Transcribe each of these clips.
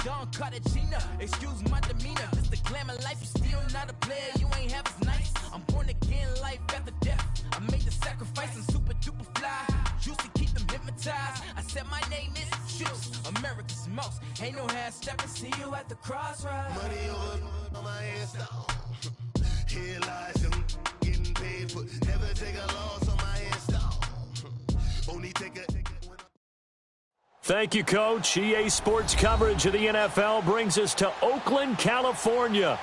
Don Cartagena, excuse my demeanor. This the glamour life, you still not a player, you ain't half as nice. I'm born again, life after death. I made the sacrifice, I'm super duper fly. Used to keep them hypnotized. I said my name is Juice, America's most. Ain't no half stepping, see you at the crossroads. Money over on my install. Here lies them getting paid for. Never take a loss on my install. Only take a. Thank you, Coach. EA Sports coverage of the NFL brings us to Oakland, California.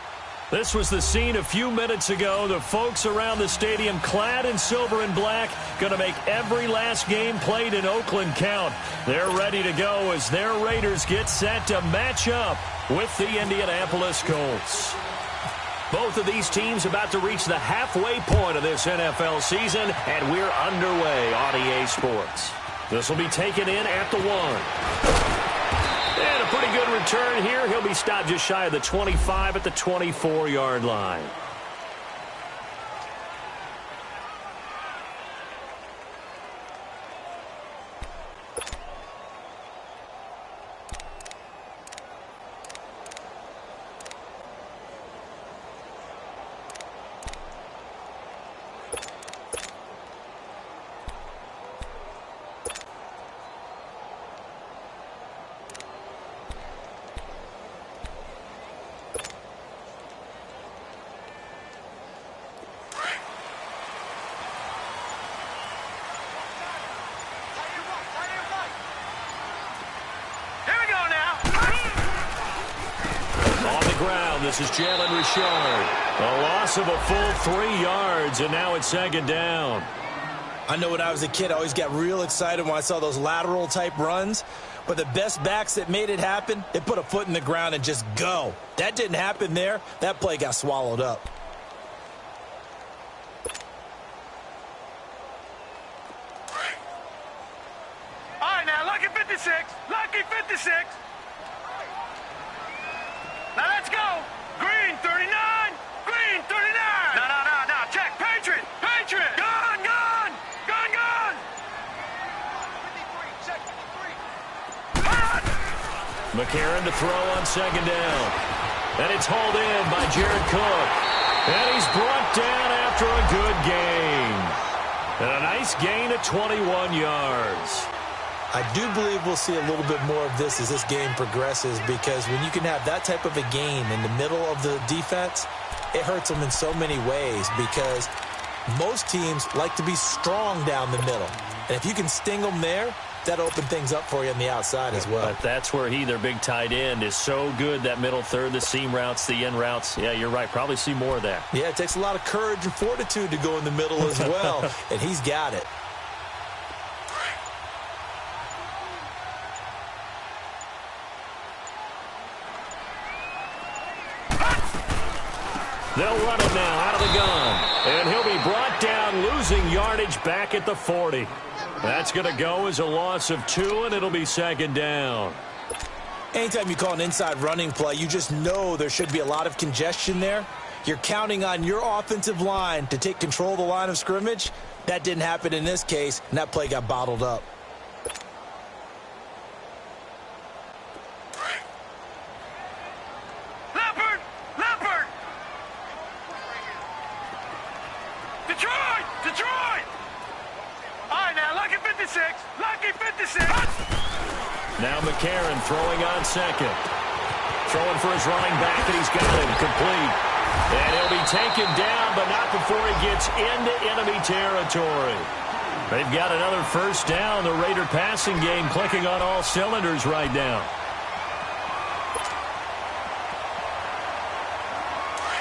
This was the scene a few minutes ago. The folks around the stadium clad in silver and black going to make every last game played in Oakland count. They're ready to go as their Raiders get set to match up with the Indianapolis Colts. Both of these teams about to reach the halfway point of this NFL season, and we're underway on EA Sports. This will be taken in at the 1. And a pretty good return here. He'll be stopped just shy of the 25 at the 24-yard line. This is Jalen Richard. A loss of a full 3 yards, and now it's second down. I know when I was a kid, I always got real excited when I saw those lateral-type runs. But the best backs that made it happen, they put a foot in the ground and just go. That didn't happen there. That play got swallowed up. All right, now, lucky 56. Lucky 56. Now let's go. Green 39. Green 39. No. Check. Patriot. Patriot. Gun. Gun. Gun. Gun. 53. Check 53. Hot. McCarron to throw on second down. And it's hauled in by Jared Cook. And he's brought down after a good gain. And a nice gain of 21 yards. I do believe we'll see a little bit more of this as this game progresses, because when you can have that type of a gain in the middle of the defense, it hurts them in so many ways, because most teams like to be strong down the middle. And if you can sting them there, that'll open things up for you on the outside as well. But that's where their big tight end, is so good, that middle third, the seam routes, the in routes. Yeah, you're right. Probably see more of that. Yeah, it takes a lot of courage and fortitude to go in the middle as well, and he's got it. They'll run it now out of the gun. And he'll be brought down, losing yardage back at the 40. That's going to go as a loss of 2, and it'll be second down. Anytime you call an inside running play, you just know there should be a lot of congestion there. You're counting on your offensive line to take control of the line of scrimmage. That didn't happen in this case, and that play got bottled up. Detroit! All right, now, lucky 56. Lucky 56. Now McCarron throwing on second. Throwing for his running back, and he's got him complete. And he'll be taken down, but not before he gets into enemy territory. They've got another first down. The Raider passing game clicking on all cylinders right now.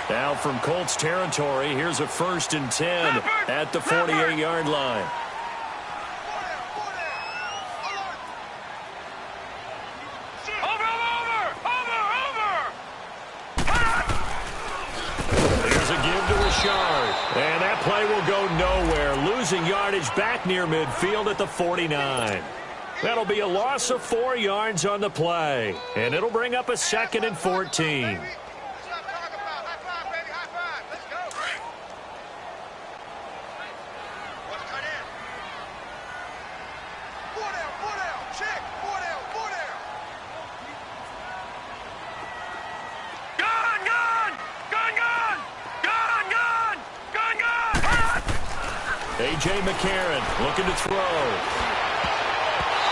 Now from Colts territory, here's a 1st and 10 at the 48-yard line. There's a give to Richard. And that play will go nowhere. Losing yardage back near midfield at the 49. That'll be a loss of 4 yards on the play. And it'll bring up a 2nd and 14. A.J. McCarron looking to throw.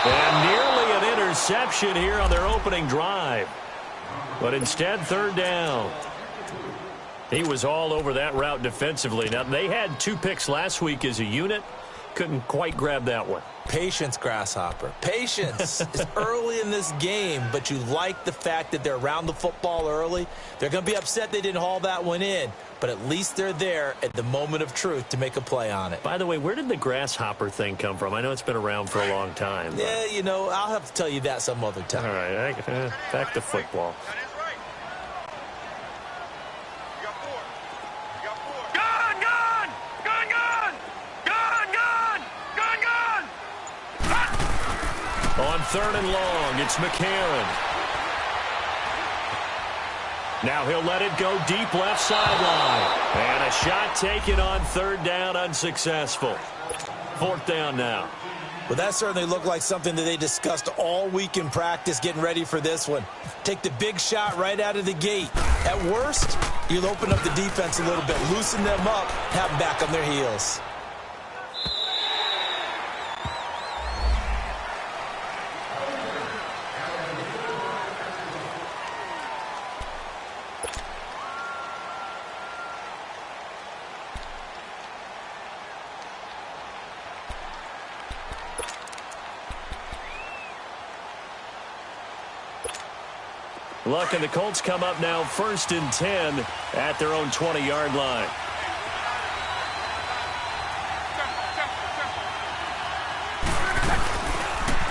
And nearly an interception here on their opening drive. But instead, third down. He was all over that route defensively. Now, they had 2 picks last week as a unit. Couldn't quite grab that one. Patience, Grasshopper. Patience. It's early in this game, but you like the fact that they're around the football early. They're going to be upset they didn't haul that one in, but at least they're there at the moment of truth to make a play on it. By the way, where did the grasshopper thing come from? I know it's been around for a long time. But... yeah, you know, I'll have to tell you that some other time. All right, back to football. On 3rd and long, it's McCarron. Now he'll let it go deep left sideline. And a shot taken on 3rd down, unsuccessful. 4th down now. Well, that certainly looked like something that they discussed all week in practice getting ready for this one. Take the big shot right out of the gate. At worst, you'll open up the defense a little bit, loosen them up, have them back on their heels. Luck and the Colts come up now 1st and 10 at their own 20-yard line.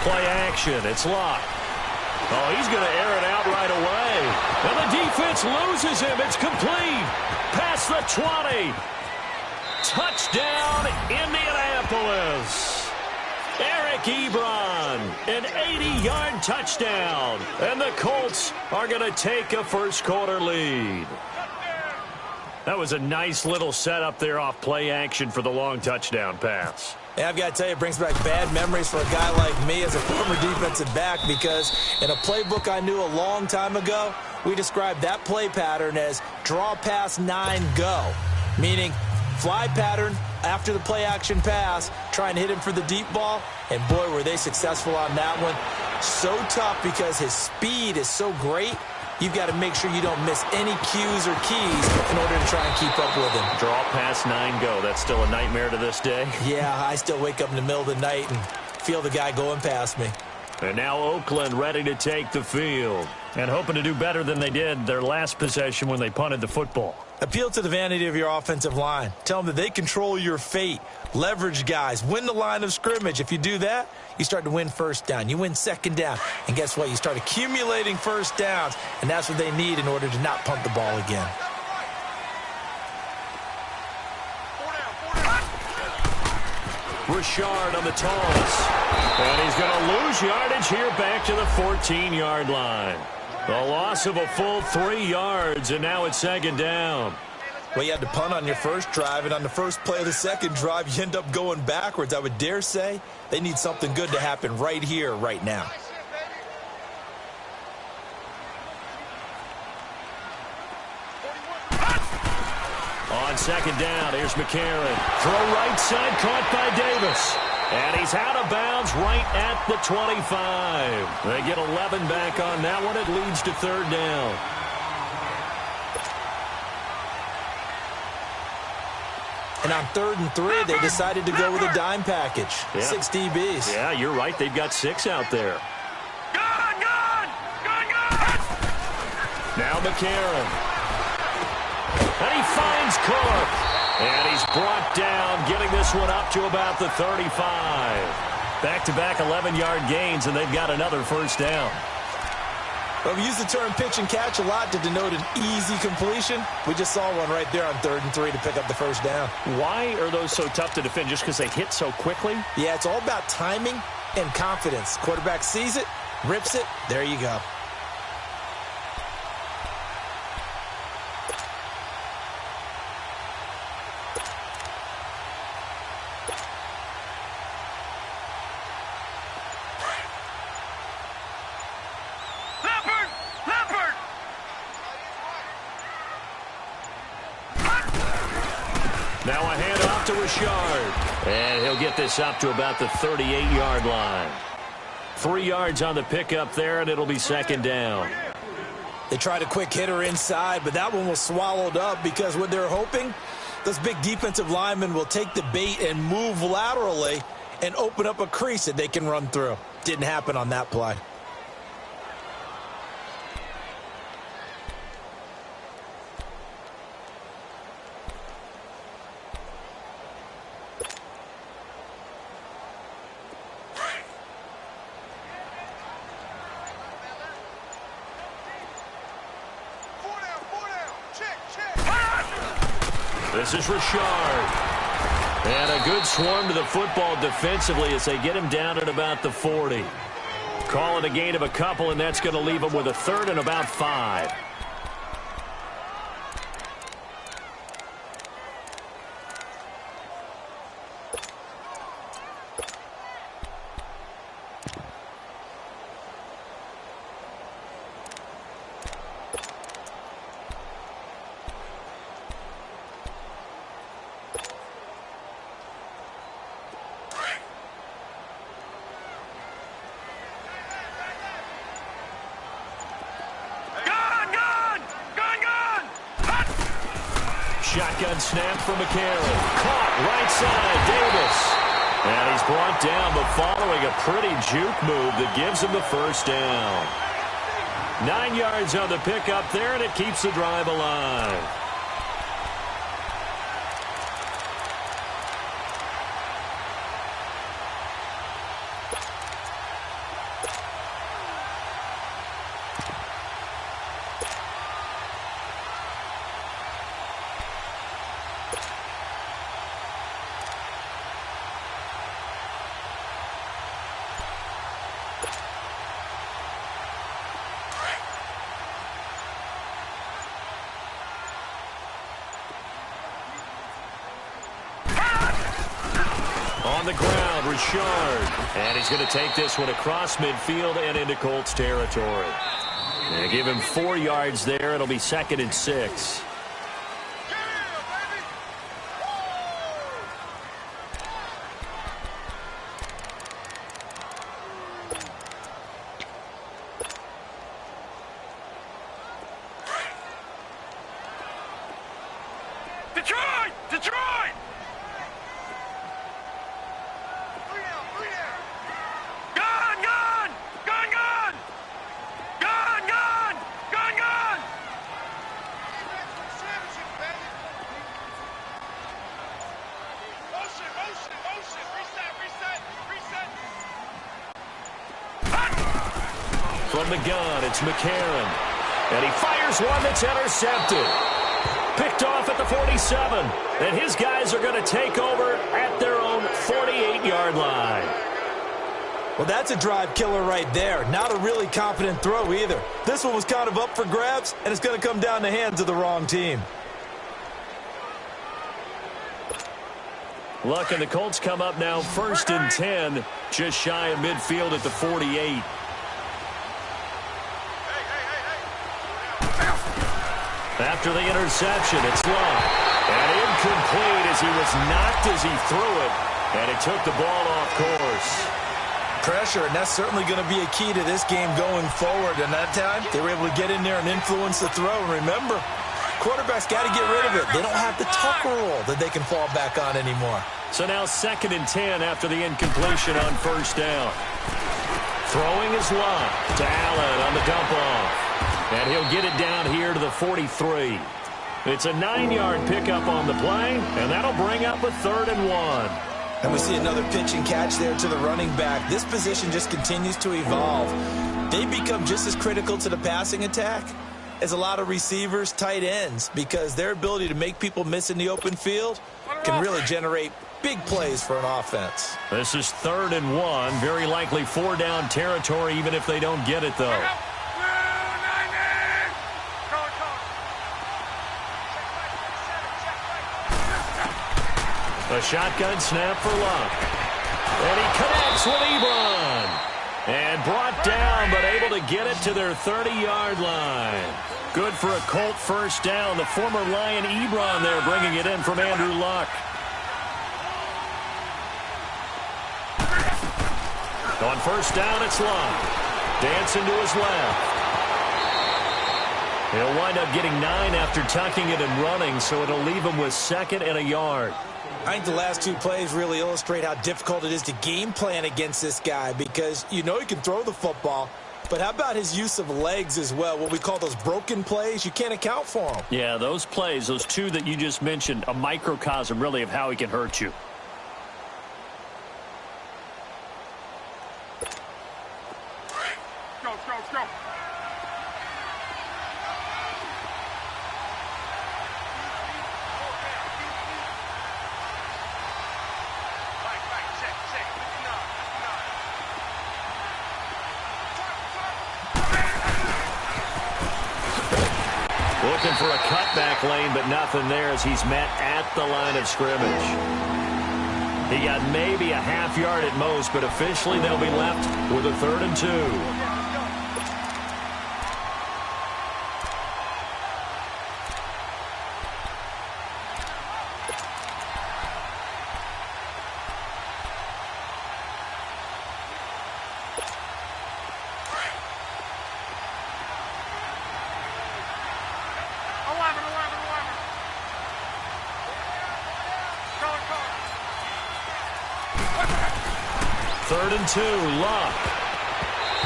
Play action. It's Locke. Oh, he's going to air it out right away. And the defense loses him. It's complete. Past the 20. Touchdown, Indianapolis. Eric Ebron, an 80-yard touchdown. And the Colts are going to take a first-quarter lead. That was a nice little setup there off play action for the long touchdown pass. Yeah, I've got to tell you, it brings back bad memories for a guy like me as a former defensive back, because in a playbook I knew a long time ago, we described that play pattern as draw pass 9 go, meaning fly pattern after the play action pass, try and hit him for the deep ball, and boy, were they successful on that one. So tough because his speed is so great, you've got to make sure you don't miss any cues or keys in order to try and keep up with him. Draw pass 9 go. That's still a nightmare to this day. Yeah, I still wake up in the middle of the night and feel the guy going past me. And now Oakland ready to take the field and hoping to do better than they did their last possession when they punted the football. Appeal to the vanity of your offensive line. Tell them that they control your fate. Leverage guys. Win the line of scrimmage. If you do that, you start to win first down. You win second down. And guess what? You start accumulating first downs. And that's what they need in order to not punt the ball again. Richard on the toss. And he's going to lose yardage here back to the 14-yard line. The loss of a full 3 yards, and now it's second down. Well, you had to punt on your first drive, and on the first play of the second drive, you end up going backwards. I would dare say they need something good to happen right here, right now. On second down, here's McCarron. Throw right side, caught by Davis. And he's out of bounds right at the 25. They get 11 back on that one. It leads to third down. And on 3rd and 3, they decided to go with a dime package. Yeah. 6 DBs. Yeah, you're right. They've got 6 out there. Gun! Now McCarron. And he finds Cook. And he's brought down, getting this one up to about the 35. Back-to-back 11-yard gains, and they've got another first down. Well, we use the term pitch and catch a lot to denote an easy completion. We just saw one right there on 3rd and 3 to pick up the first down. Why are those so tough to defend? Just because they hit so quickly? Yeah, it's all about timing and confidence. Quarterback sees it, rips it, there you go. Now a handoff to Richard. And he'll get this up to about the 38-yard line. 3 yards on the pickup there, and it'll be second down. They tried a quick hitter inside, but that one was swallowed up because what they're hoping, those big defensive linemen will take the bait and move laterally and open up a crease that they can run through. Didn't happen on that play. This is Richard. And a good swarm to the football defensively as they get him down at about the 40. Call it a gain of a couple, and that's going to leave him with a third and about 5. Shotgun snap from McCarron. Caught right side, Davis. And he's brought down, but following a pretty juke move that gives him the first down. 9 yards on the pickup there, and it keeps the drive alive. On the ground, Richard. And he's going to take this one across midfield and into Colts territory. And give him 4 yards there. It'll be second and 6. Detroit! Detroit! Gun! Gun! Gun! Gun! Gun! Gun! Gun! Gun! Motion! Motion! Motion! Reset! Reset! Reset! From the gun, it's McCarron. And he fires one that's intercepted. Picked off at the 47. And his guys are going to take over at their own 48-yard line. Well, that's a drive killer right there. Not a really confident throw either. This one was kind of up for grabs, and it's going to come down the hands of the wrong team. Luck and the Colts come up now first and 10, just shy of midfield at the 48. After the interception, it's Luck. And incomplete as he was knocked as he threw it. And it took the ball off course. Pressure, and that's certainly going to be a key to this game going forward. And that time, they were able to get in there and influence the throw. And remember, quarterbacks got to get rid of it. They don't have the tuck rule that they can fall back on anymore. So now second and 10 after the incompletion on first down. Throwing is Luck to Allen on the dump off. And he'll get it down here to the 43. It's a 9-yard pickup on the play, and that'll bring up a 3rd and 1. And we see another pitch and catch there to the running back. This position just continues to evolve. They become just as critical to the passing attack as a lot of receivers, tight ends, because their ability to make people miss in the open field can really generate big plays for an offense. This is 3rd and 1. Very likely 4-down territory, even if they don't get it, though. A shotgun snap for Luck. And he connects with Ebron. And brought down, but able to get it to their 30-yard line. Good for a Colt first down. The former Lion Ebron there bringing it in from Andrew Luck. On first down, it's Luck. Dancing to his left. He'll wind up getting 9 after tucking it and running, so it'll leave him with 2nd and a yard. I think the last 2 plays really illustrate how difficult it is to game plan against this guy because you know he can throw the football, but how about his use of legs as well? What we call those broken plays, you can't account for them. Yeah, those plays, those 2 that you just mentioned, a microcosm really of how he can hurt you. Go, go, go. Looking for a cutback lane, but nothing there as he's met at the line of scrimmage. He got maybe a half yard at most, but officially they'll be left with a 3rd and 2. Third and 2, Luck.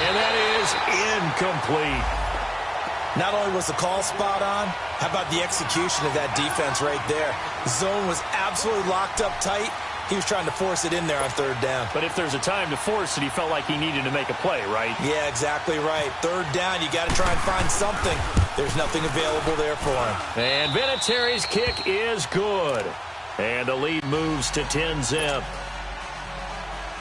And that is incomplete. Not only was the call spot on, how about the execution of that defense right there? The zone was absolutely locked up tight. He was trying to force it in there on 3rd down. But if there's a time to force it, he felt like he needed to make a play, right? Yeah, exactly right. 3rd down, you got to try and find something. There's nothing available there for him. And Vinatieri's kick is good. And the lead moves to 10-zip.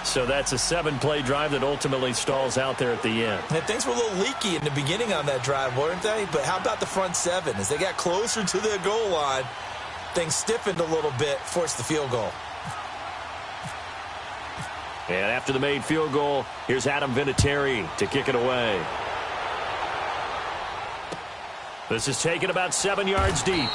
So that's a 7-play drive that ultimately stalls out there at the end. And things were a little leaky in the beginning on that drive, weren't they? But how about the front 7? As they got closer to the goal line, things stiffened a little bit, forced the field goal. And after the made field goal, here's Adam Vinatieri to kick it away. This is taken about 7 yards deep.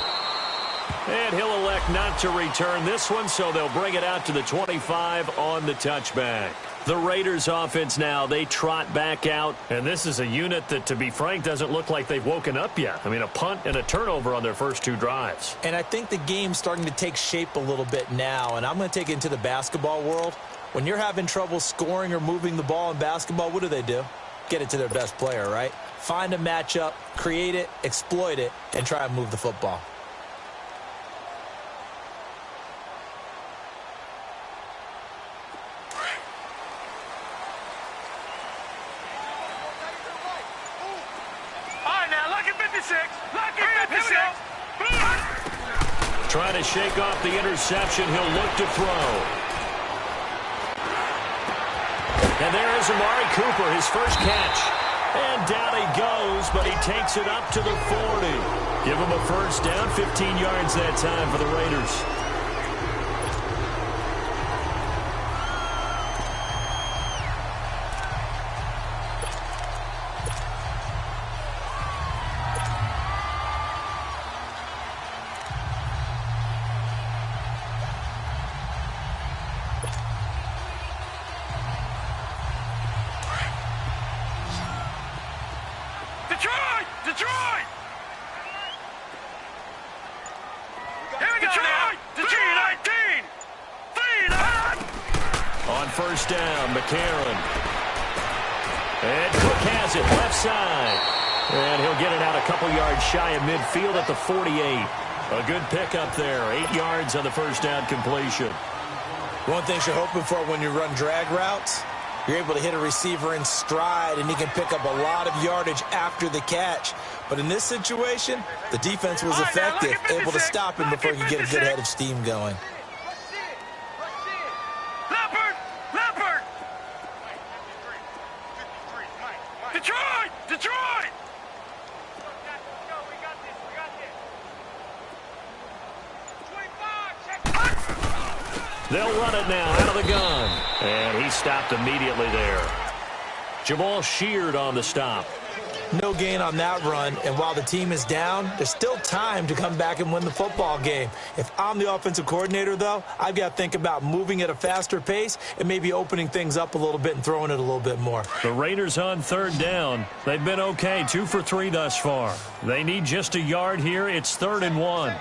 And he'll elect not to return this one, so they'll bring it out to the 25 on the touchback. The Raiders offense now, they trot back out. And this is a unit that, to be frank, doesn't look like they've woken up yet. I mean, a punt and a turnover on their first 2 drives. And I think the game's starting to take shape a little bit now. And I'm going to take it into the basketball world. When you're having trouble scoring or moving the ball in basketball, what do? Get it to their best player, right? Find a matchup, create it, exploit it, and try and move the football. Trying to shake off the interception. He'll look to throw. And there is Amari Cooper, his first catch. And down he goes, but he takes it up to the 40. Give him a first down, 15 yards that time for the Raiders. Detroit! Here we go now. Detroit! 3-19! On first down, McCarron. And Cook has it, left side. And he'll get it out a couple yards shy of midfield at the 48. A good pickup there, 8 yards on the first down completion. One thing you're hoping for when you run drag routes, you're able to hit a receiver in stride, and he can pick up a lot of yardage after the catch. But in this situation, the defense was effective, able to stop him before he could get a good head of steam going. Leopard! Detroit! Detroit! They'll run it now out of the gun. And he stopped immediately there. Jamal Sheard on the stop. No gain on that run, and while the team is down, there's still time to come back and win the football game. If I'm the offensive coordinator, though, I've got to think about moving at a faster pace and maybe opening things up a little bit and throwing it a little bit more. The Raiders on third down. They've been okay, 2 for 3 thus far. They need just a yard here. It's 3rd and 1.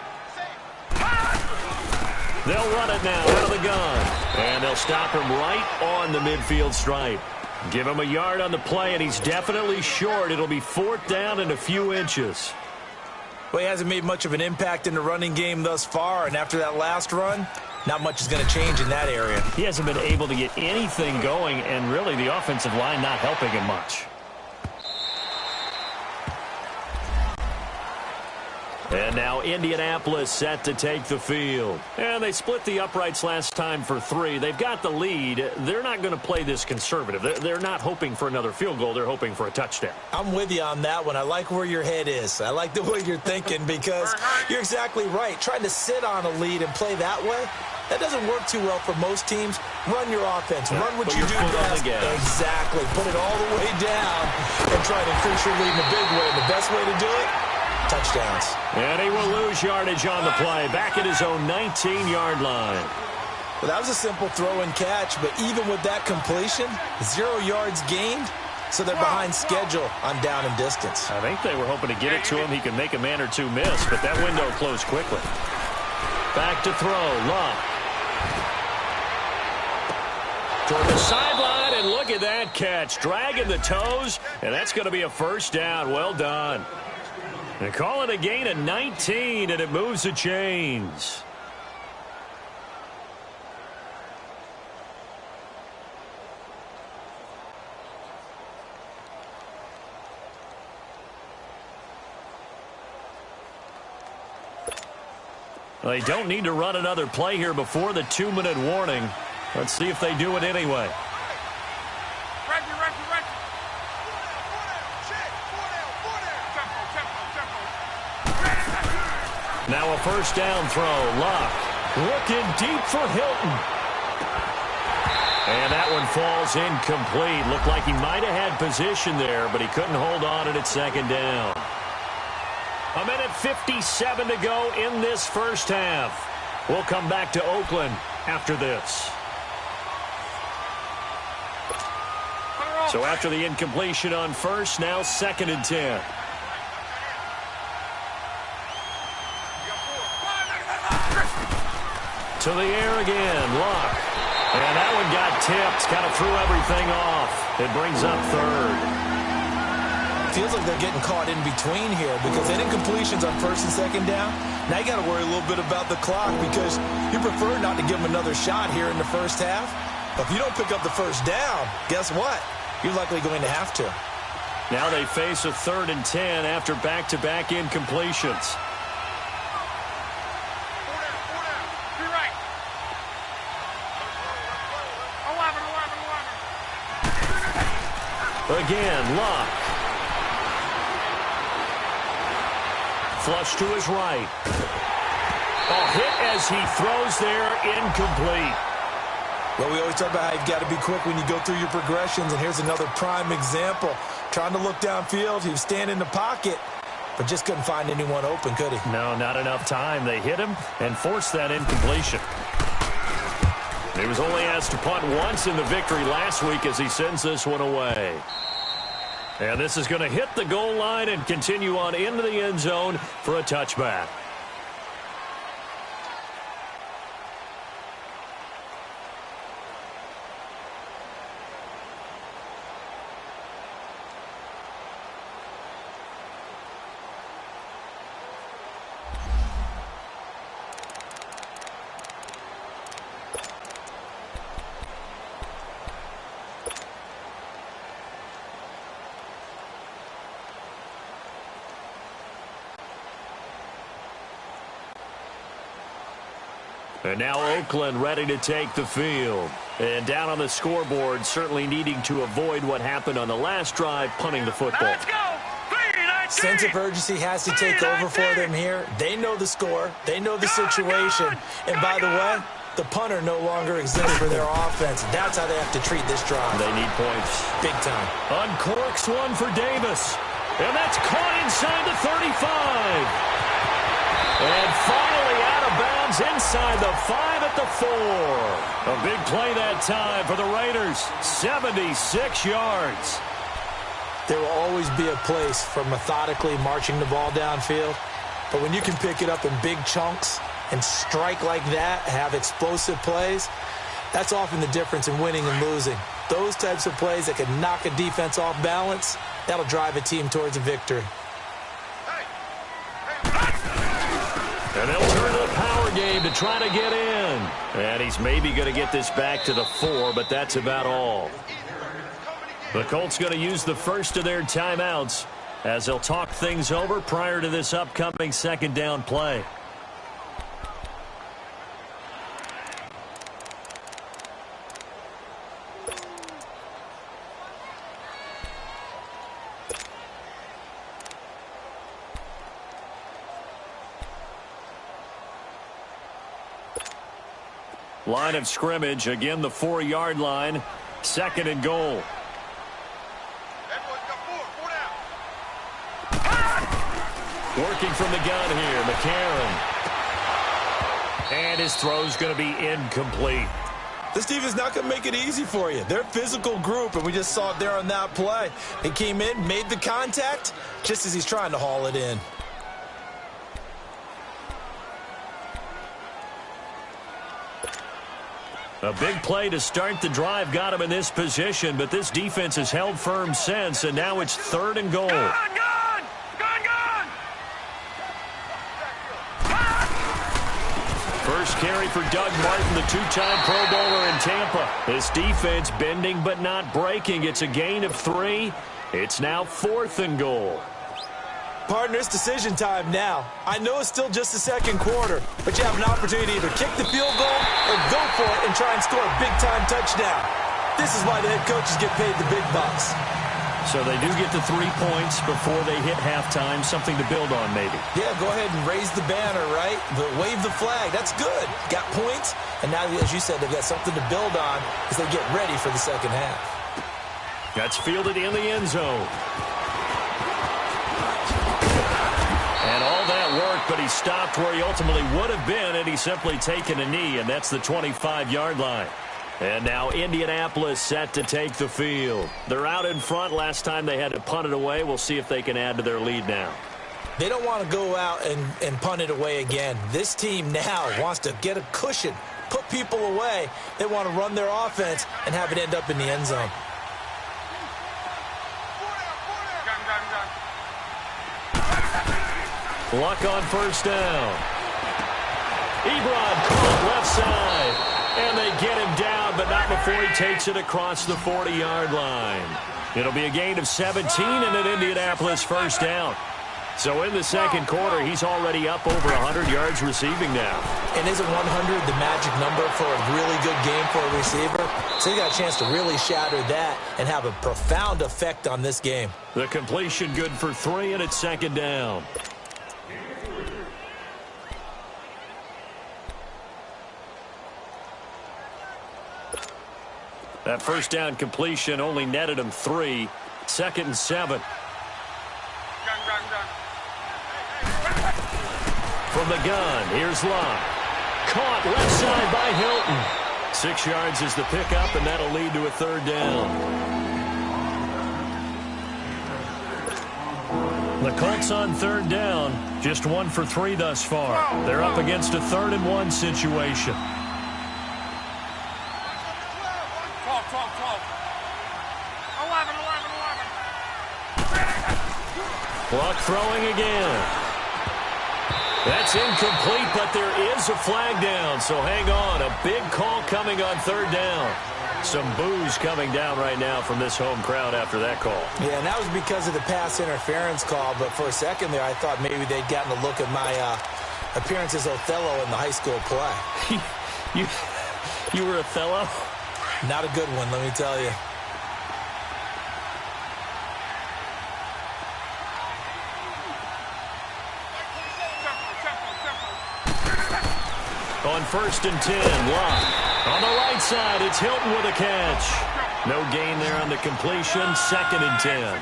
They'll run it now out of the gun, and they'll stop him right on the midfield stripe. Give him a yard on the play, and he's definitely short. It'll be 4th down and a few inches. Well, he hasn't made much of an impact in the running game thus far, and after that last run, not much is going to change in that area. He hasn't been able to get anything going, and really the offensive line not helping him much. And now Indianapolis set to take the field. And they split the uprights last time for 3. They've got the lead. They're not going to play this conservative. They're not hoping for another field goal. They're hoping for a touchdown. I'm with you on that one. I like where your head is. I like the way you're thinking because you're exactly right. Trying to sit on a lead and play that way, that doesn't work too well for most teams. Run your offense. Run what you do best. Exactly. Put it all the way down and try to increase your lead in a big way. And the best way to do it, touchdowns. And he will lose yardage on the play. Back at his own 19-yard line. Well, that was a simple throw and catch, but even with that completion, 0 yards gained, so they're behind schedule on down and distance. I think they were hoping to get it to him. He could make a man or two miss, but that window closed quickly. Back to throw. Luck. Toward the sideline, and look at that catch. Dragging the toes, and that's going to be a 1st down. Well done. They call it a gain of 19, and it moves the chains. They don't need to run another play here before the 2-minute warning. Let's see if they do it anyway. Now a 1st down throw. Luck looking deep for Hilton. And that one falls incomplete. Looked like he might have had position there, but he couldn't hold on at 2nd down. 1:57 to go in this first half. We'll come back to Oakland after this. So after the incompletion on 1st, now 2nd and 10. To the air again, Luck. And that one got tipped, kind of threw everything off. It brings up 3rd. Feels like they're getting caught in between here because they didn't completions on 1st and 2nd down. Now you got to worry a little bit about the clock because you prefer not to give them another shot here in the first half. But if you don't pick up the 1st down, guess what? You're likely going to have to. Now they face a 3rd and 10 after back-to-back incompletions. Again, Luck. Flush to his right. A hit as he throws there, incomplete. Well, we always talk about how you've got to be quick when you go through your progressions, and here's another prime example. Trying to look downfield, he was standing in the pocket, but just couldn't find anyone open, could he? No, not enough time. They hit him and forced that incompletion. He was only asked to punt once in the victory last week as he sends this one away. And this is going to hit the goal line and continue on into the end zone for a touchback. And now Oakland ready to take the field. And down on the scoreboard, certainly needing to avoid what happened on the last drive, punting the football. Let's go! Sense of urgency has to take over for them here. They know the score. They know the situation. And by the way, The punter no longer exists for their offense. That's how they have to treat this drive. They need points. Big time. Uncorks one for Davis. And that's caught inside the 35. And finally out of bounds inside the 5 at the 4. A big play that time for the Raiders. 76 yards. There will always be a place for methodically marching the ball downfield. But when you can pick it up in big chunks and strike like that, have explosive plays, that's often the difference in winning and losing. Those types of plays that can knock a defense off balance, that'll drive a team towards a victory. And they'll turn to the power game to try to get in. And he's maybe going to get this back to the 4, but that's about all. The Colts going to use the first of their timeouts as they'll talk things over prior to this upcoming second down play. Line of scrimmage, again the 4-yard line, 2nd and goal. Working from the gun here, McCarron. And his throw's going to be incomplete. This defense not going to make it easy for you. They're a physical group, and we just saw it there on that play. He came in, made the contact, just as he's trying to haul it in. A big play to start the drive got him in this position, but this defense has held firm since, and now it's 3rd and goal. Gone! First carry for Doug Martin, the 2-time Pro Bowler in Tampa. This defense bending but not breaking. It's a gain of 3. It's now 4th and goal. Partner, it's decision time now. I know it's still just the second quarter, but you have an opportunity to either kick the field goal or go for it and try and score a big-time touchdown. This is why the head coaches get paid the big bucks. So they do get the 3 points before they hit halftime, something to build on maybe. Yeah, go ahead and raise the banner, right? But wave the flag. That's good. Got points, and now, as you said, they've got something to build on as they get ready for the second half. That's fielded in the end zone. And all that work, but he stopped where he ultimately would have been, and he's simply taken a knee, and that's the 25-yard line. And now Indianapolis set to take the field. They're out in front. Last time they had to punt it away. We'll see if they can add to their lead now. They don't want to go out and punt it away again. This team now wants to get a cushion, put people away. They want to run their offense and have it end up in the end zone. Luck on first down. Ebron caught left side. And they get him down, but not before he takes it across the 40-yard line. It'll be a gain of 17 and an Indianapolis first down. So in the second quarter, he's already up over 100 yards receiving now. And isn't 100 the magic number for a really good game for a receiver? So you got a chance to really shatter that and have a profound effect on this game. The completion good for 3, and it's 2nd down. That first down completion only netted him 3. 2nd and 7. From the gun, here's Locke. Caught left side by Hilton. 6 yards is the pickup, and that'll lead to a 3rd down. The Colts on 3rd down, just 1 for 3 thus far. They're up against a 3rd and 1 situation. 11. Clock throwing again. That's incomplete, but there is a flag down, so hang on. A big call coming on 3rd down. Some boos coming down right now from this home crowd after that call. Yeah, and that was because of the pass interference call, but for a second there I thought maybe they'd gotten a look at my appearance as Othello in the high school play. You were Othello? Not a good one, let me tell you. On 1st and 10, Luck. On the right side, it's Hilton with a catch. No gain there on the completion. 2nd and 10.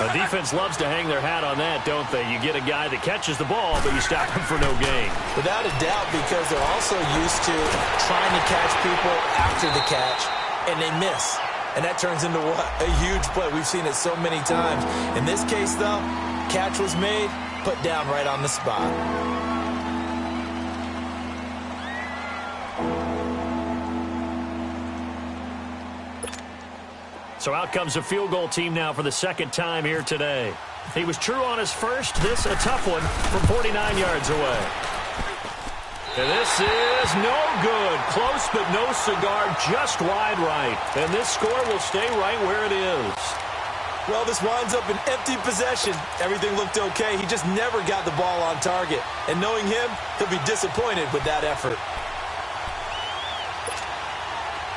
The defense loves to hang their hat on that, don't they? You get a guy that catches the ball, but you stop him for no gain. Without a doubt, because they're also used to trying to catch people after the catch, and they miss. And that turns into what? A huge play. We've seen it so many times. In this case, though, catch was made, put down right on the spot. So out comes a field goal team now for the 2nd time here today. He was true on his first. This a tough one from 49 yards away. And this is no good. Close but no cigar, just wide right. And this score will stay right where it is. Well, this winds up an empty possession. Everything looked okay. He just never got the ball on target. And knowing him, he'll be disappointed with that effort.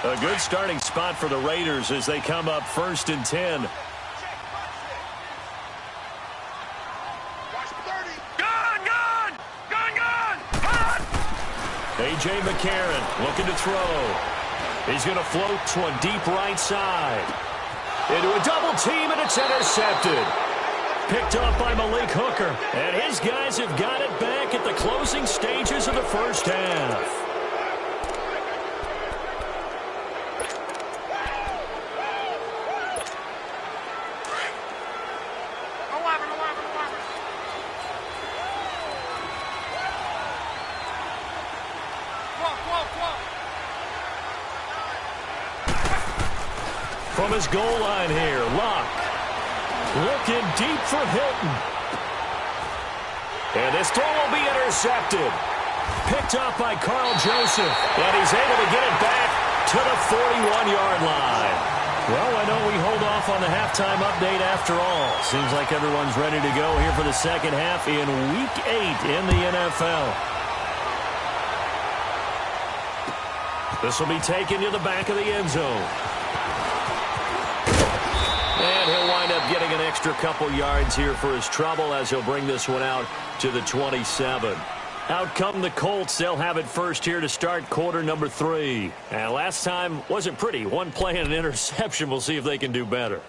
A good starting spot for the Raiders as they come up 1st and 10. A.J. McCarron looking to throw. He's going to float to one deep right side. Into a double team, and it's intercepted. Picked up by Malik Hooker. And his guys have got it back at the closing stages of the first half. From his goal line here, Luck looking deep for Hilton. And this throw will be intercepted. Picked up by Carl Joseph. And he's able to get it back to the 41-yard line. Well, why don't we hold off on the halftime update after all? Seems like everyone's ready to go here for the second half in Week 8 in the NFL. This will be taken to the back of the end zone. And he'll wind up getting an extra couple yards here for his trouble as he'll bring this one out to the 27. Out come the Colts. They'll have it first here to start quarter number 3. And last time wasn't pretty. One play and an interception. We'll see if they can do better.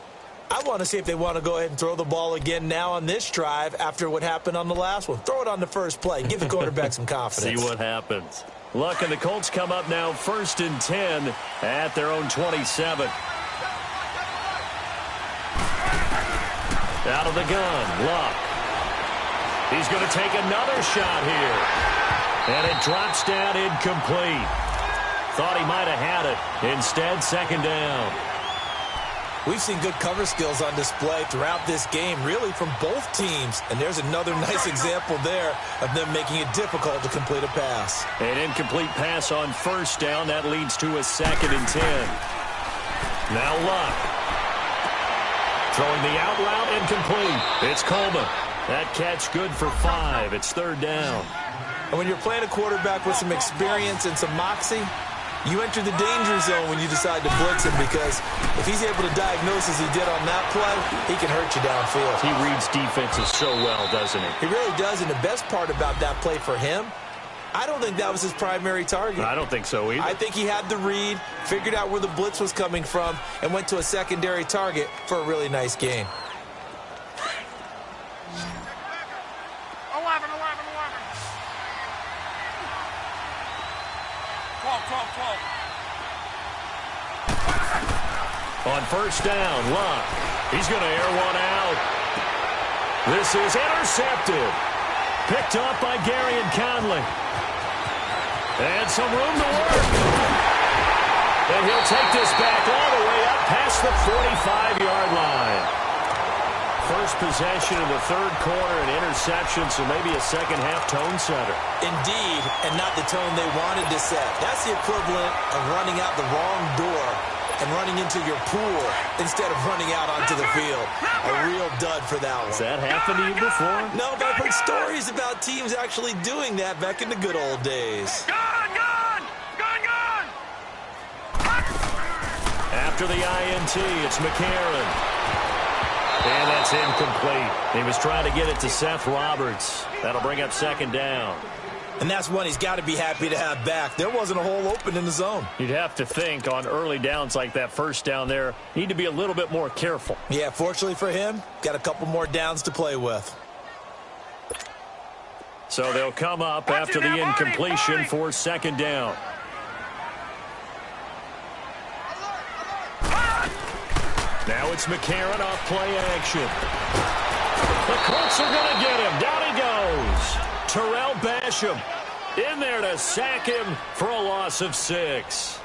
I want to see if they want to go ahead and throw the ball again now on this drive after what happened on the last one. Throw it on the first play. Give the quarterback some confidence. See what happens. Luck and the Colts come up now 1st and 10 at their own 27. Out of the gun, Luck. He's going to take another shot here. And it drops down incomplete. Thought he might have had it. Instead, 2nd down. We've seen good cover skills on display throughout this game, really from both teams. And there's another nice example there of them making it difficult to complete a pass. An incomplete pass on 1st down. That leads to a 2nd and 10. Now Luck. Throwing the out route incomplete. It's Coleman. That catch good for 5. It's 3rd down. And when you're playing a quarterback with some experience and some moxie, you enter the danger zone when you decide to blitz him, because if he's able to diagnose as he did on that play, he can hurt you downfield. He reads defenses so well, doesn't he? He really does, and the best part about that play for him, I don't think that was his primary target. I don't think so either. I think he had the read, figured out where the blitz was coming from, and went to a secondary target for a really nice gain. 11. 12. On 1st down, Luck. He's going to air one out. This is intercepted. Picked up by Gary and Conley. And some room to work. And he'll take this back all the way up past the 45-yard line. First possession of the 3rd quarter, an interception, so maybe a second-half tone setter. Indeed, and not the tone they wanted to set. That's the equivalent of running out the wrong door and running into your pool instead of running out onto the field. A real dud for that one. Has that happened to you before? No, but I've heard stories about teams actually doing that back in the good old days. Gun! After the INT, it's McCarron. And that's incomplete. He was trying to get it to Seth Roberts. That'll bring up 2nd down. And that's one he's got to be happy to have back. There wasn't a hole open in the zone. You'd have to think on early downs like that first down there, need to be a little bit more careful. Yeah, fortunately for him, got a couple more downs to play with. So they'll come up after the incompletion for second down. Now it's McCarron off play action. The Colts are going to get him. Down he goes. Terrell Basham in there to sack him for a loss of 6.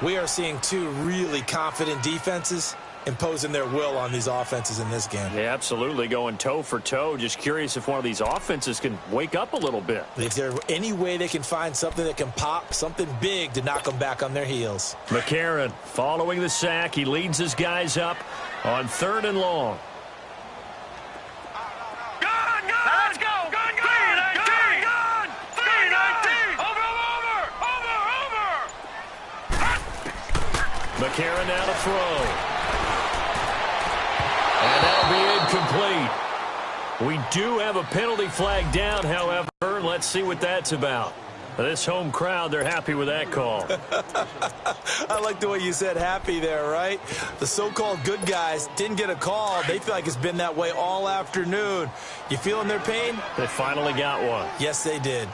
We are seeing two really confident defenses imposing their will on these offenses in this game. Yeah, absolutely, going toe for toe. Just curious if one of these offenses can wake up a little bit. Is there any way they can find something that can pop, something big to knock them back on their heels? McCarron following the sack. He leads his guys up on 3rd and long. Let's go! Gun! 319! Over! McCarron now to throw. And that'll be incomplete. We do have a penalty flag down, however. Let's see what that's about. This home crowd, they're happy with that call. I like the way you said happy there, right? The so-called good guys didn't get a call. They feel like it's been that way all afternoon. You feeling their pain? They finally got one. Yes, they did.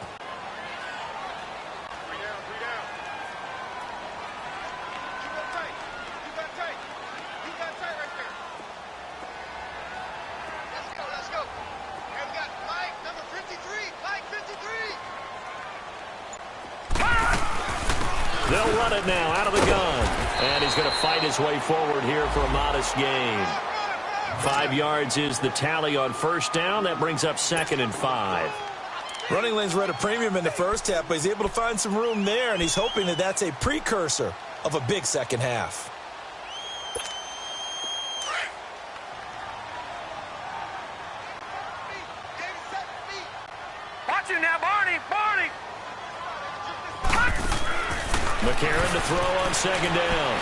They'll run it now out of the gun. And he's going to fight his way forward here for a modest gain. 5 yards is the tally on first down. That brings up 2nd and 5. Running lanes were at a premium in the first half, but he's able to find some room there, and he's hoping that that's a precursor of a big second half. Watch him now, Barney! McCarron to throw on 2nd down.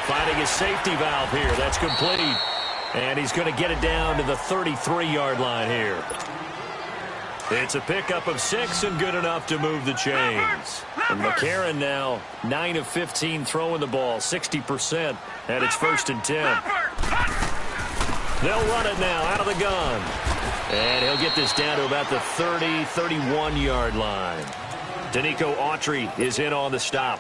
Finding his safety valve here. That's complete. And he's going to get it down to the 33-yard line here. It's a pickup of 6 and good enough to move the chains. And McCarron now 9 of 15 throwing the ball, 60%, and it's 1st and 10. They'll run it now out of the gun. And he'll get this down to about the 30, 31-yard line. Danico Autry is in on the stop.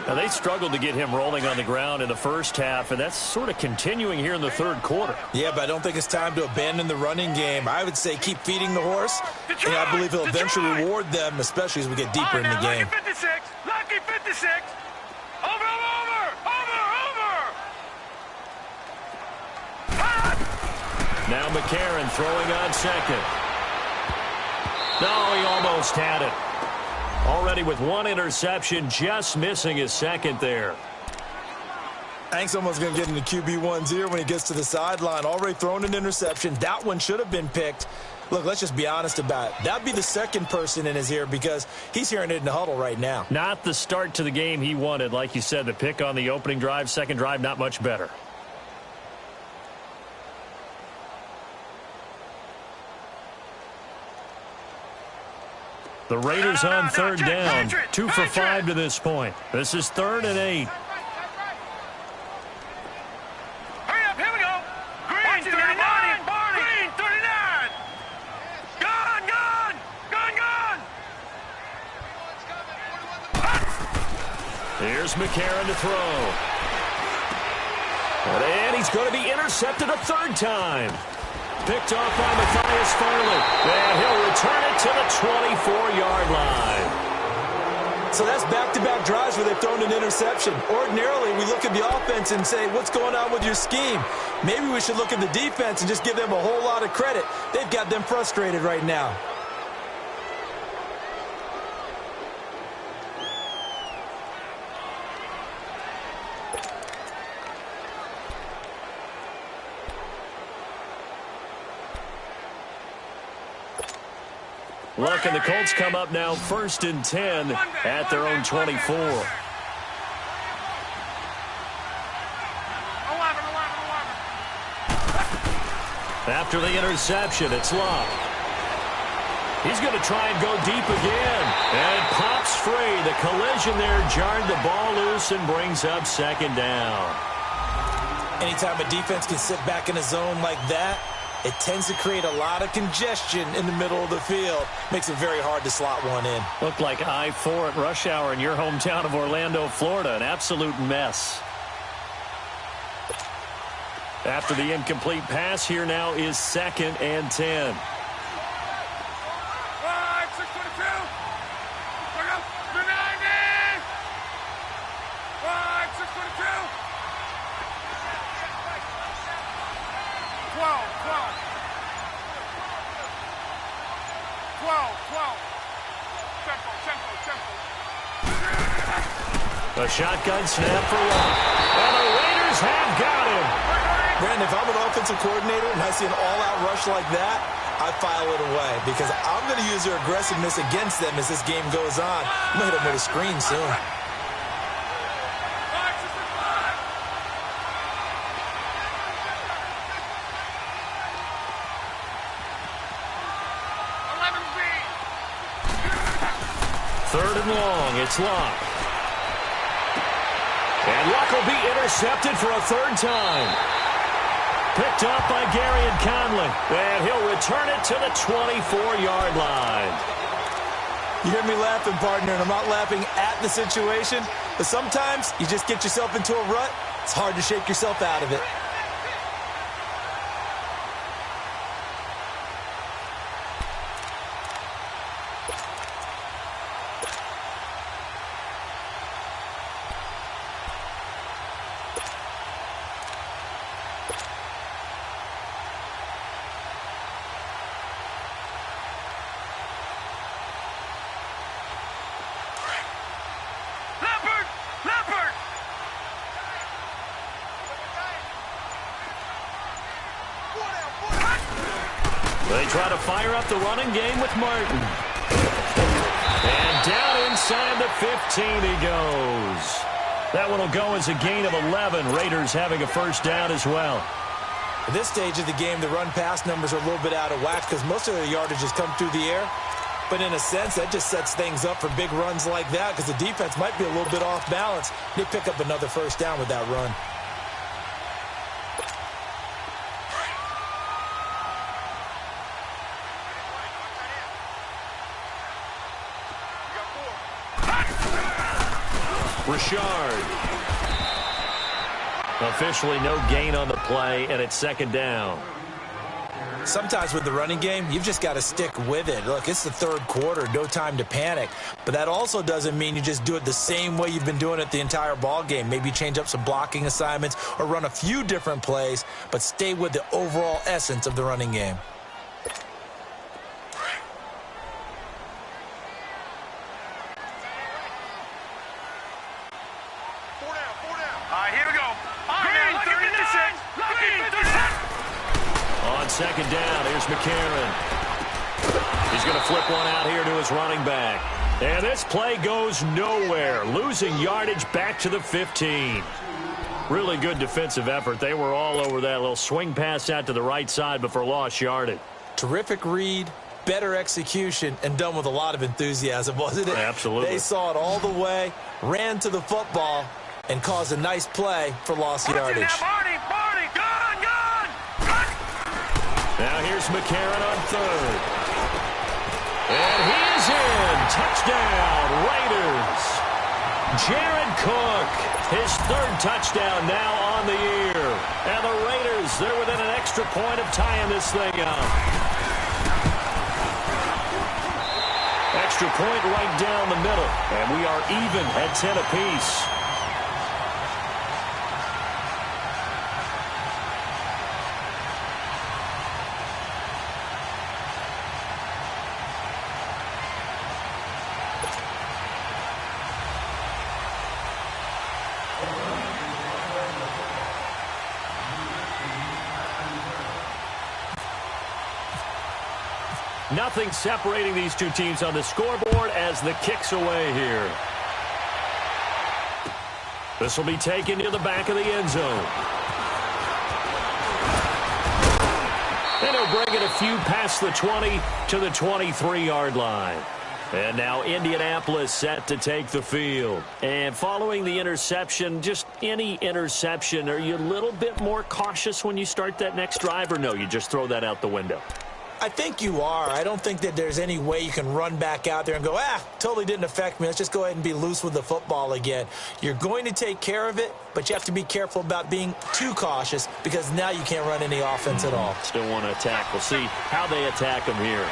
Now, they struggled to get him rolling on the ground in the first half, and that's sort of continuing here in the 3rd quarter. Yeah, but I don't think it's time to abandon the running game. I would say keep feeding the horse, and I believe he'll eventually reward them, especially as we get deeper in the game. Lucky 56! Lucky 56! Over! Now McCarron throwing on 2nd. No, he almost had it. Already with 1 interception, just missing his 2nd there. Hank's almost going to get into QB1's ear when he gets to the sideline. Already thrown an interception. That one should have been picked. Look, let's just be honest about it. That'd be the 2nd person in his ear because he's hearing it in the huddle right now. Not the start to the game he wanted. Like you said, the pick on the opening drive, 2nd drive, not much better. The Raiders on 3rd down. 2 for 5 to this point. This is 3rd and 8. Hurry up, here we go. Green 39, Barney. Green 39. Gun. Here's McCarron to throw. And he's going to be intercepted a 3rd time. Picked off by Matthias Farley. And he'll return it to the 24-yard line. So that's back-to-back drives where they've thrown an interception. Ordinarily, we look at the offense and say, what's going on with your scheme? Maybe we should look at the defense and just give them a whole lot of credit. They've got them frustrated right now. Look, and the Colts come up now 1st and 10 at their own 24. After the interception, it's Love. He's going to try and go deep again. And it pops free. The collision there jarred the ball loose and brings up second down. Anytime a defense can sit back in a zone like that, it tends to create a lot of congestion in the middle of the field. Makes it very hard to slot one in. Looked like I-4 at rush hour in your hometown of Orlando, Florida. An absolute mess. After the incomplete pass, here now is 2nd and 10. A shotgun snap for Locke. And the Raiders have got him. Brandon, if I'm an offensive coordinator and I see an all-out rush like that, I file it away because I'm going to use their aggressiveness against them as this game goes on. I'm going to hit them with a screen soon. Third and long, it's Locke. And Locke will be intercepted for a 3rd time. Picked up by Gary and Conley. And he'll return it to the 24-yard line. You hear me laughing, partner, and I'm not laughing at the situation, but sometimes you just get yourself into a rut. It's hard to shake yourself out of it. They try to fire up the running game with Martin. And down inside the 15 he goes. That one will go as a gain of 11. Raiders having a 1st down as well. At this stage of the game, the run-pass numbers are a little bit out of whack because most of their yardage has come through the air. But in a sense, that just sets things up for big runs like that because the defense might be a little bit off balance. They pick up another 1st down with that run. Richard. Officially no gain on the play, and it's 2nd down. Sometimes with the running game, you've just got to stick with it. Look, it's the 3rd quarter, no time to panic. But that also doesn't mean you just do it the same way you've been doing it the entire ball game. Maybe change up some blocking assignments or run a few different plays, but stay with the overall essence of the running game. On 2nd down, here's McCarron. He's going to flip one out here to his running back. And this play goes nowhere. Losing yardage back to the 15. Really good defensive effort. They were all over that little swing pass out to the right side before lost yardage. Terrific read, better execution, and done with a lot of enthusiasm, wasn't it? Absolutely. They saw it all the way, ran to the football, and caused a nice play for lost yardage. Now here's McCarron on 3rd. And he is in. Touchdown, Raiders. Jared Cook, his 3rd touchdown now on the year. And the Raiders, they're within an extra point of tying this thing up. Extra point right down the middle. And we are even at 10 apiece. Nothing separating these two teams on the scoreboard as the kick's away here. This will be taken to the back of the end zone. And he'll bring it a few past the 20 to the 23-yard line. And now Indianapolis set to take the field. And following the interception, just any interception, are you a little bit more cautious when you start that next drive, or no, you just throw that out the window? I think you are. I don't think that there's any way you can run back out there and go, totally didn't affect me. Let's just go ahead and be loose with the football again. You're going to take care of it, but you have to be careful about being too cautious because now you can't run any offense at all. Still want to attack. We'll see how they attack him here.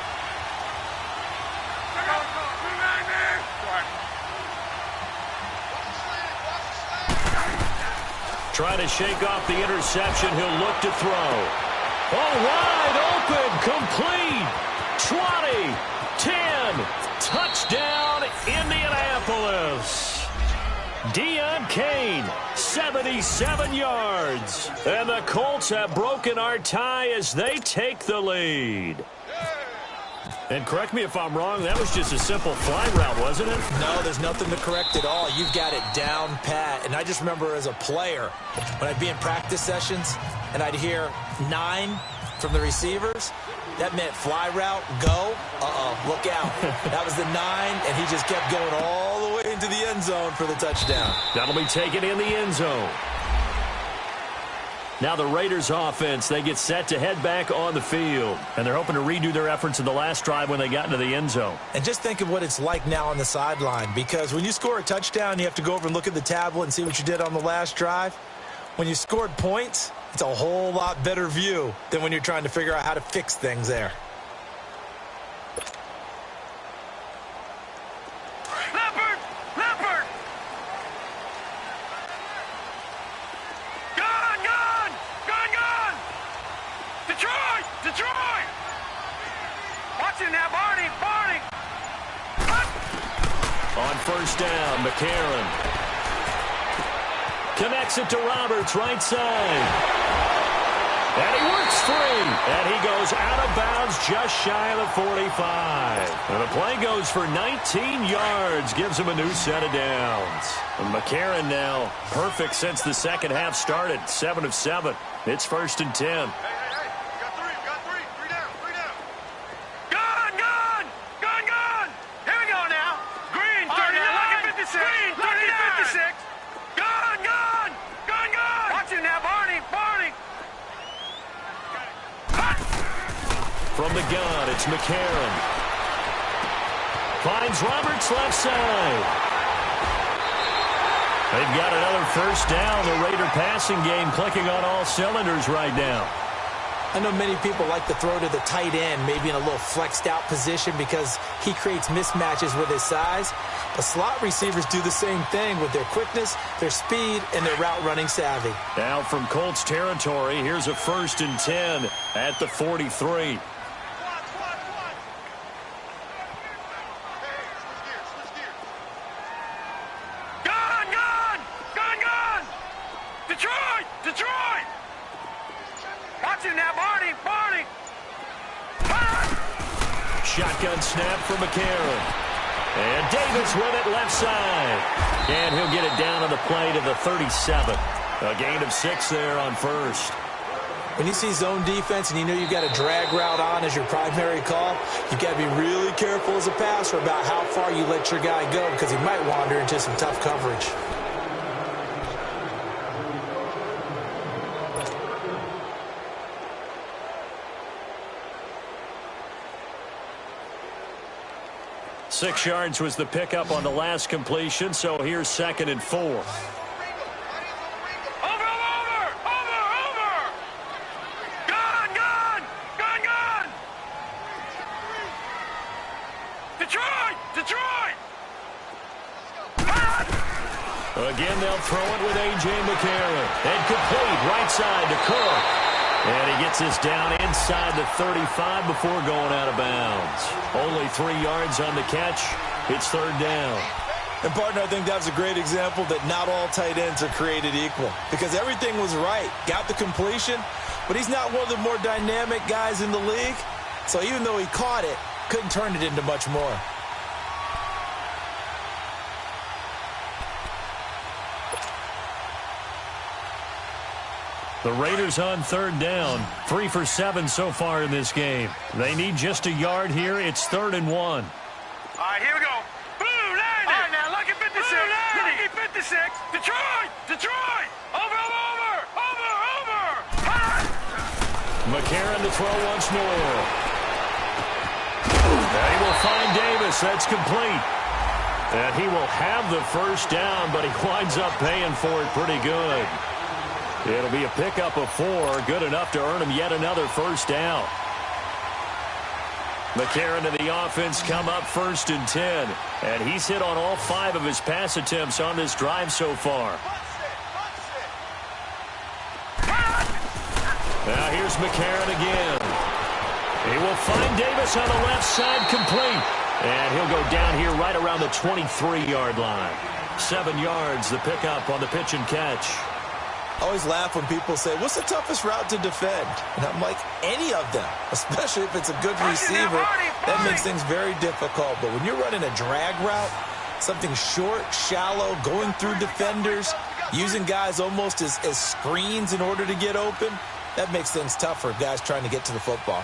Trying to shake off the interception. He'll look to throw. Oh, wide open, complete, 20, 10, touchdown, Indianapolis. Deion Kane, 77 yards. And the Colts have broken our tie as they take the lead. And correct me if I'm wrong, that was just a simple fly route, wasn't it? No, there's nothing to correct at all. You've got it down pat. And I just remember as a player, when I'd be in practice sessions and I'd hear 9 from the receivers, that meant fly route, go, look out. That was the 9, and he just kept going all the way into the end zone for the touchdown. That'll be taken in the end zone. Now the Raiders offense, they get set to head back on the field. And they're hoping to redo their efforts in the last drive when they got into the end zone. And just think of what it's like now on the sideline. Because when you score a touchdown, you have to go over and look at the tablet and see what you did on the last drive. When you scored points, it's a whole lot better view than when you're trying to figure out how to fix things there. On first down, McCarron connects it to Roberts, right side. And he works free. And he goes out of bounds just shy of the 45. And the play goes for 19 yards, gives him a new set of downs. And McCarron now perfect since the second half started, 7 of 7. It's first and 10. From the gun, it's McCarron. Finds Roberts left side. They've got another first down. The Raider passing game clicking on all cylinders right now. I know many people like to throw to the tight end, maybe in a little flexed out position because he creates mismatches with his size. But slot receivers do the same thing with their quickness, their speed, and their route running savvy. Now from Colts territory, here's a first and 10 at the 43. Shotgun snap for McCarron. And Davis with it left side. And he'll get it down on the play to the 37. A gain of 6 there on first. When you see zone defense and you know you've got a drag route on as your primary call, you've got to be really careful as a passer about how far you let your guy go because he might wander into some tough coverage. Six yards was the pickup on the last completion, so here's 2nd and 4. Over! Gun! Detroit! Again, they'll throw it with A.J. McCarron. And complete, right side to Cook. And he gets this down inside the 35 before going out of bounds. Only 3 yards on the catch. It's 3rd down. And, partner, I think that was a great example that not all tight ends are created equal. Because everything was right. Got the completion, but he's not one of the more dynamic guys in the league. So even though he caught it, couldn't turn it into much more. The Raiders on third down. 3 for 7 so far in this game. They need just a yard here. It's 3rd and 1. All right, here we go. Blue 90. All right, now, lucky 56. Lucky 56. Detroit. Detroit. Over. McCarron to throw once more. And he will find Davis. That's complete. And he will have the first down, but he winds up paying for it pretty good. It'll be a pickup of 4, good enough to earn him yet another first down. McCarron and the offense come up 1st and 10. And he's hit on all 5 of his pass attempts on this drive so far. Now here's McCarron again. He will find Davis on the left side, complete. And he'll go down here right around the 23-yard line. 7 yards, the pickup on the pitch and catch. I always laugh when people say, what's the toughest route to defend? And I'm like, any of them, especially if it's a good receiver. That makes things very difficult. But when you're running a drag route, something short, shallow, going through defenders, using guys almost as screens in order to get open, that makes things tough for guys trying to get to the football.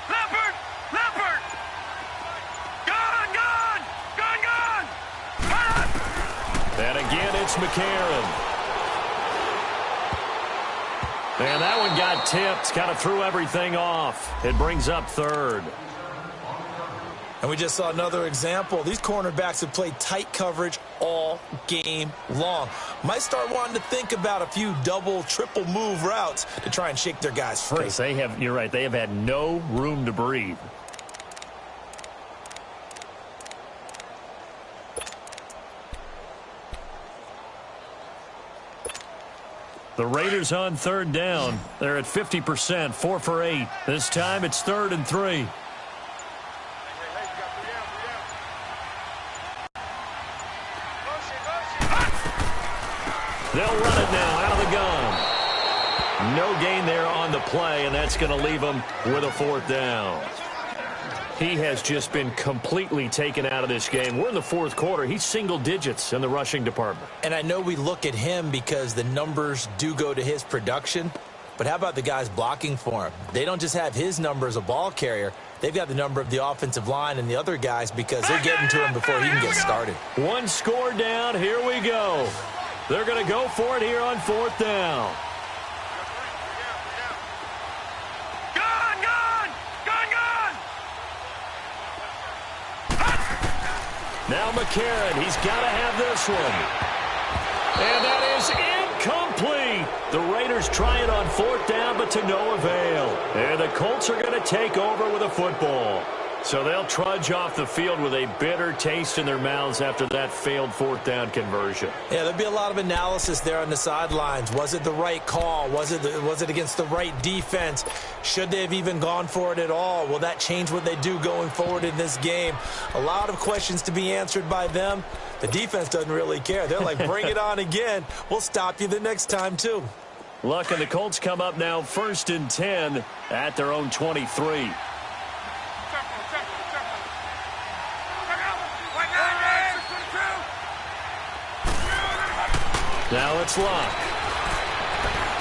Leopard! Gone! And again, it's McCarron. And that one got tipped, kind of threw everything off. It brings up 3rd. And we just saw another example. These cornerbacks have played tight coverage all game long. Might start wanting to think about a few double, triple move routes to try and shake their guys free. You're right, they have had no room to breathe. The Raiders on 3rd down. They're at 50%, 4 for 8. This time it's 3rd and 3. They'll run it now out of the gun. No gain there on the play, and that's going to leave them with a 4th down. He has just been completely taken out of this game. We're in the 4th quarter. He's single digits in the rushing department. And I know we look at him because the numbers do go to his production, but how about the guys blocking for him? They don't just have his number as a ball carrier. They've got the number of the offensive line and the other guys because they're getting to him before he can get started. 1 score down. Here we go. They're going to go for it here on 4th down. Now McCarron, he's got to have this one. And that is incomplete. The Raiders try it on 4th down, but to no avail. And the Colts are going to take over with a football. So they'll trudge off the field with a bitter taste in their mouths after that failed 4th down conversion. Yeah, there'll be a lot of analysis there on the sidelines. Was it the right call? Was it against the right defense? Should they have even gone for it at all? Will that change what they do going forward in this game? A lot of questions to be answered by them. The defense doesn't really care. They're like, bring it on again. We'll stop you the next time, too. Luck, and the Colts come up now 1st and 10 at their own 23. Now it's Luck.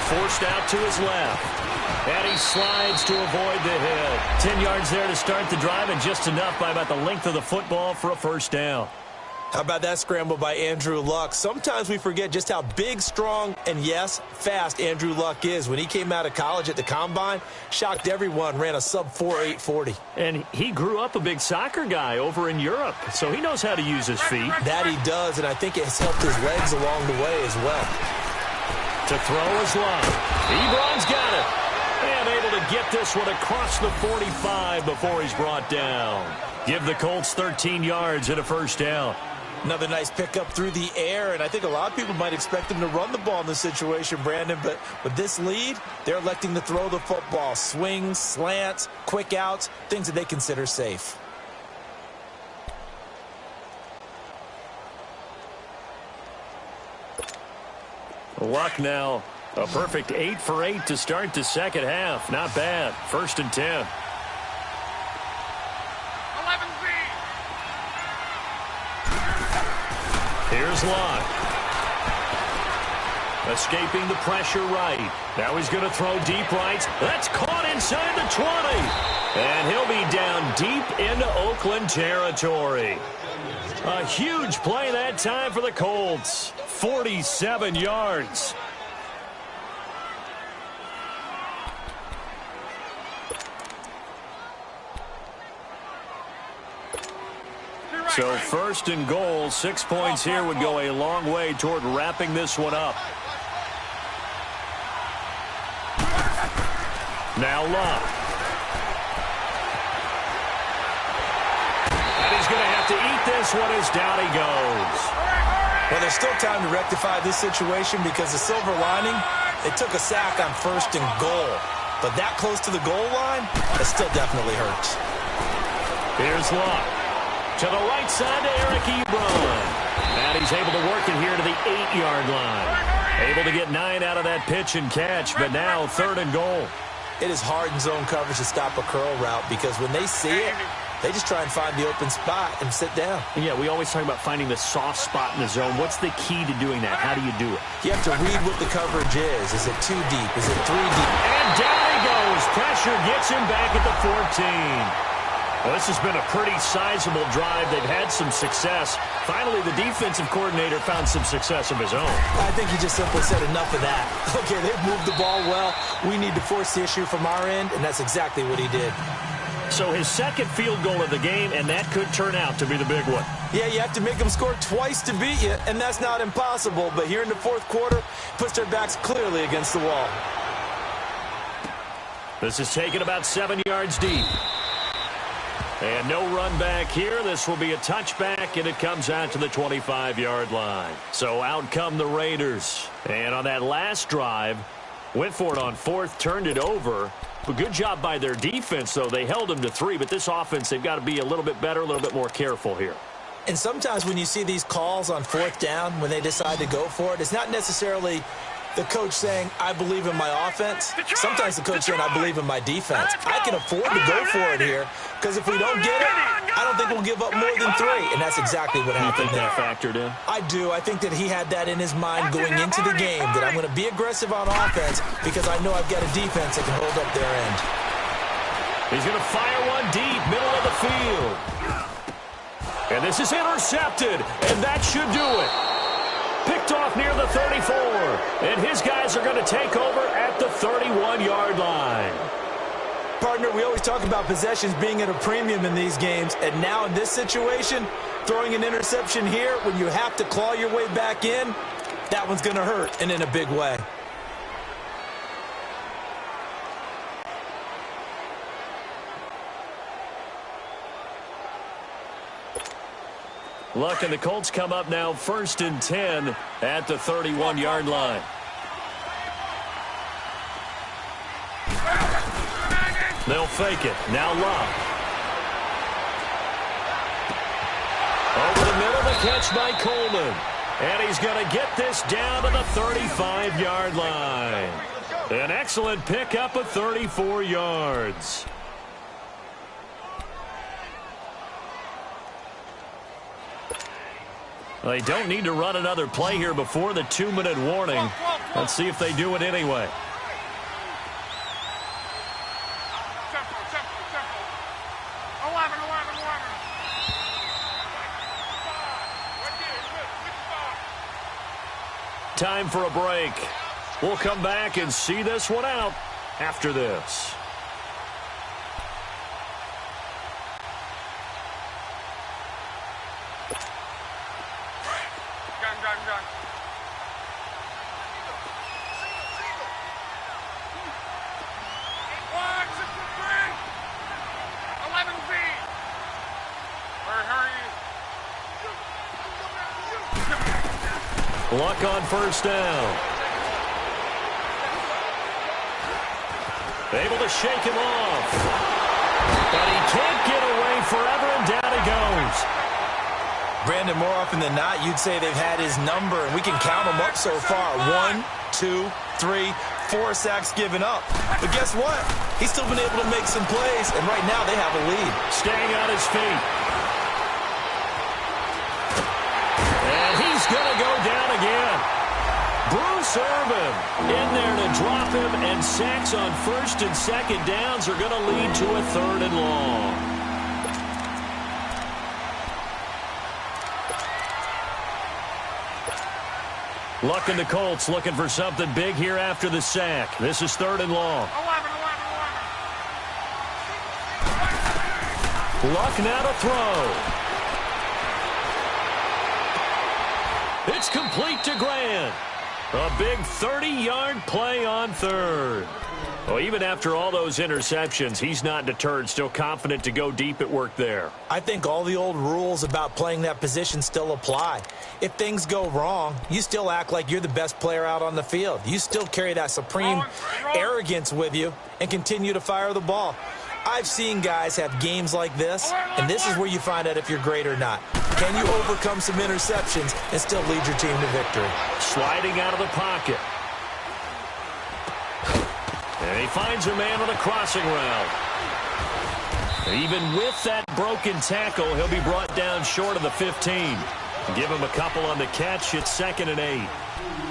Forced out to his left. And he slides to avoid the hit. 10 yards there to start the drive, and just enough by about the length of the football for a first down. How about that scramble by Andrew Luck? Sometimes we forget just how big, strong, and yes, fast Andrew Luck is. When he came out of college at the Combine, shocked everyone, ran a sub-4 840. And he grew up a big soccer guy over in Europe, so he knows how to use his feet. That he does, and I think it has helped his legs along the way as well. To throw is Luck. Ebron's got it. And able to get this one across the 45 before he's brought down. Give the Colts 13 yards and a first down. Another nice pickup through the air, and I think a lot of people might expect them to run the ball in this situation, Brandon, but with this lead, they're electing to throw the football. Swings, slants, quick outs, things that they consider safe. Luck now, a perfect 8 for 8 to start the second half. Not bad. 1st and 10. Here's Locke. Escaping the pressure right. Now he's going to throw deep right. That's caught inside the 20. And he'll be down deep into Oakland territory. A huge play that time for the Colts. 47 yards. So first and goal, 6 points here would go a long way toward wrapping this one up. Now Love. And he's going to have to eat this one as down he goes. Well, there's still time to rectify this situation because the silver lining, it took a sack on first and goal. But that close to the goal line, it still definitely hurts. Here's Love. To the right side to Eric Ebron. And he's able to work it here to the 8-yard line. Able to get 9 out of that pitch and catch, but now third and goal. It is hard in zone coverage to stop a curl route because when they see it, they just try and find the open spot and sit down. Yeah, we always talk about finding the soft spot in the zone. What's the key to doing that? How do you do it? You have to read what the coverage is. Is it 2 deep? Is it 3 deep? And down he goes. Pressure gets him back at the 14. Well, this has been a pretty sizable drive. They've had some success. Finally, the defensive coordinator found some success of his own. I think he just simply said enough of that. Okay, they've moved the ball well. We need to force the issue from our end, and that's exactly what he did. So his second field goal of the game, and that could turn out to be the big one. Yeah, you have to make them score twice to beat you, and that's not impossible. But here in the fourth quarter, puts their backs clearly against the wall. This is taken about 7 yards deep. And no run back here. This will be a touchback, and it comes out to the 25-yard line. So out come the Raiders. And on that last drive, went for it on fourth, turned it over. But good job by their defense, though. They held them to 3, but this offense, they've got to be a little bit better, a little bit more careful here. And sometimes when you see these calls on fourth down, when they decide to go for it, it's not necessarily the coach saying, I believe in my offense. Sometimes the coach saying, I believe in my defense. I can afford to go for it here because if we don't get it, I don't think we'll give up more than 3. And that's exactly what happened there. You think that factored in? I do. I think that he had that in his mind going into the game, that I'm going to be aggressive on offense because I know I've got a defense that can hold up their end. He's going to fire one deep, middle of the field. And this is intercepted, and that should do it. Picked off near the 34, and his guys are going to take over at the 31-yard line. Partner, we always talk about possessions being at a premium in these games, and now in this situation, throwing an interception here when you have to claw your way back in, that one's going to hurt, and in a big way. Luck and the Colts come up now first and 10 at the 31-yard line. They'll fake it. Now Luck. Over the middle, the catch by Coleman. And he's going to get this down to the 35-yard line. An excellent pickup of 34 yards. They don't need to run another play here before the 2-minute warning. Let's see if they do it anyway. Time for a break. We'll come back and see this one out after this. Luck on first down. Able to shake him off. But he can't get away forever, and down he goes. Brandon, more often than not, you'd say they've had his number, and we can count them up so far. 1, 2, 3, 4 sacks given up. But guess what? He's still been able to make some plays, and right now they have a lead. Staying on his feet. And he's going to serve him. In there to drop him, and sacks on first and second downs are going to lead to a 3rd and long. Luck and the Colts looking for something big here after the sack. This is 3rd and long. Luck now to throw. It's complete to Grant. A big 30-yard play on 3rd. Well, even after all those interceptions, he's not deterred, still confident to go deep at work there. I think all the old rules about playing that position still apply. If things go wrong, you still act like you're the best player out on the field. You still carry that supreme arrogance with you and continue to fire the ball. I've seen guys have games like this, and this is where you find out if you're great or not. Can you overcome some interceptions and still lead your team to victory? Sliding out of the pocket. And he finds a man on the crossing route. Even with that broken tackle, he'll be brought down short of the 15. Give him a couple on the catch. It's 2nd and 8.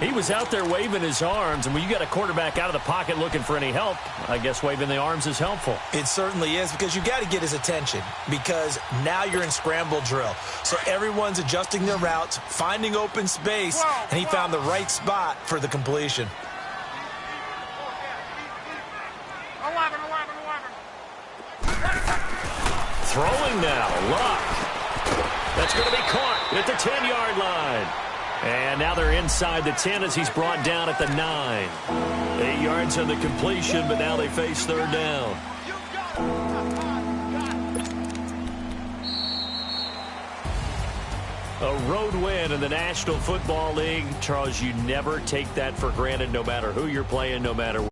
He was out there waving his arms, and when you got a quarterback out of the pocket looking for any help, I guess waving the arms is helpful. It certainly is, because you got to get his attention, because now you're in scramble drill. So everyone's adjusting their routes, finding open space, and he found the right spot for the completion. 11. Throwing now, Luck. That's going to be caught at the 10-yard line. And now they're inside the 10 as he's brought down at the 9. 8 yards on the completion, but now they face 3rd down. A road win in the National Football League. Charles, you never take that for granted, no matter who you're playing, no matter